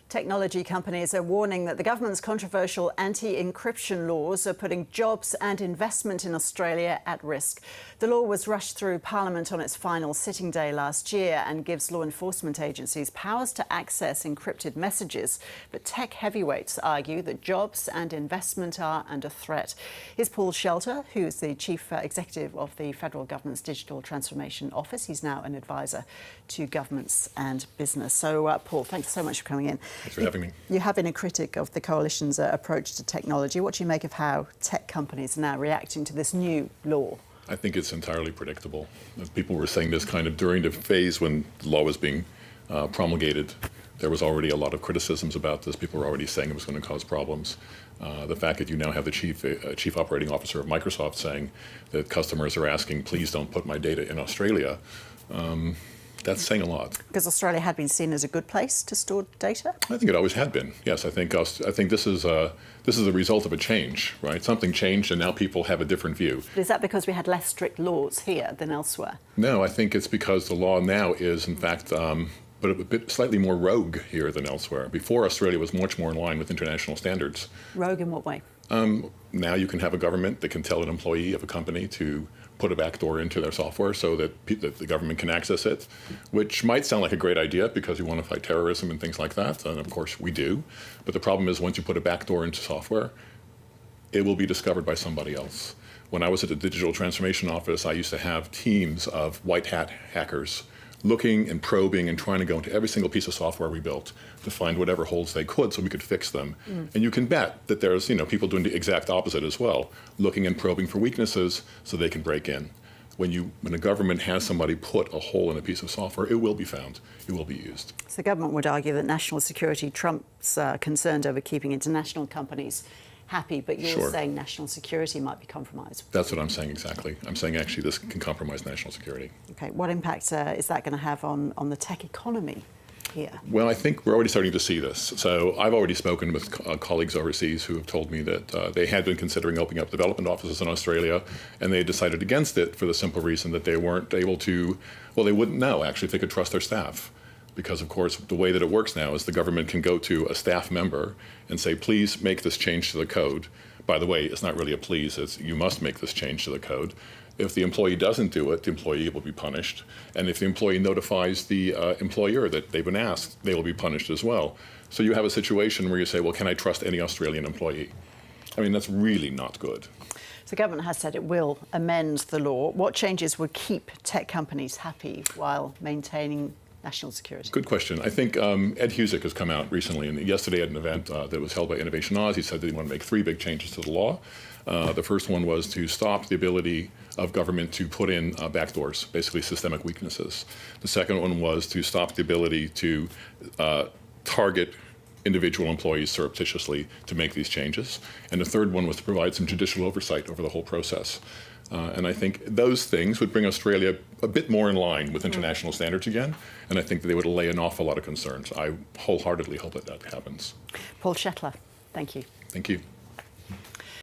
Technology companies are warning that the government's controversial anti-encryption laws are putting jobs and investment in Australia at risk. The law was rushed through Parliament on its final sitting day last year and gives law enforcement agencies powers to access encrypted messages. But tech heavyweights argue that jobs and investment are under threat. Here's Paul Shelter, who's the Chief Executive of the Federal Government's Digital Transformation Office. He's now an advisor to governments and business. So, Paul, thanks so much for coming in. Thanks for having me. You have been a critic of the Coalition's approach to technology. What do you make of how tech companies are now reacting to this new law? I think it's entirely predictable. As people were saying this kind of during the phase when the law was being promulgated, there was already a lot of criticisms about this. People were already saying it was going to cause problems. The fact that you now have the chief operating officer of Microsoft saying that customers are asking, please don't put my data in Australia, that's saying a lot. Because Australia had been seen as a good place to store data? I think it always had been. Yes, I think this is the result of a change, right? Something changed, and now people have a different view. But is that because we had less strict laws here than elsewhere? No, I think it's because the law now is, in fact, but a bit slightly more rogue here than elsewhere. Before, Australia was much more in line with international standards. Rogue in what way? Now you can have a government that can tell an employee of a company to put a backdoor into their software so that the government can access it, which might sound like a great idea because you want to fight terrorism and things like that, and of course we do. But the problem is once you put a backdoor into software, it will be discovered by somebody else. When I was at the Digital Transformation Office, I used to have teams of white hat hackers looking and probing and trying to go into every single piece of software we built to find whatever holes they could so we could fix them. And you can bet that there's people doing the exact opposite as well, looking and probing for weaknesses so they can break in. When a government has somebody put a hole in a piece of software, it will be found, it will be used. So the government would argue that national security trumps concerned over keeping international companies happy, but you're saying national security might be compromised. That's what I'm saying exactly. I'm saying actually this can compromise national security. Okay, what impact is that going to have on the tech economy here? Well, I think we're already starting to see this. So I've already spoken with colleagues overseas who have told me that they had been considering opening up development offices in Australia, and they decided against it for the simple reason that they weren't able to, well, they wouldn't know actually if they could trust their staff. Because, of course, the way that it works now is the government can go to a staff member and say, please make this change to the code. By the way, it's not really a please, it's you must make this change to the code. If the employee doesn't do it, the employee will be punished. And if the employee notifies the employer that they've been asked, they will be punished as well. So you have a situation where you say, well, can I trust any Australian employee? I mean, that's really not good. So the government has said it will amend the law. What changes would keep tech companies happy while maintaining national security? Good question. I think Ed Husick has come out recently, and yesterday at an event that was held by Innovation Oz, he said that he wanted to make 3 big changes to the law. The first one was to stop the ability of government to put in backdoors, basically systemic weaknesses. The second one was to stop the ability to target individual employees surreptitiously to make these changes. And the third one was to provide some judicial oversight over the whole process. And I think those things would bring Australia a bit more in line with international standards again, and I think that they would allay an awful lot of concerns. I wholeheartedly hope that that happens. Paul Shelter, thank you. Thank you.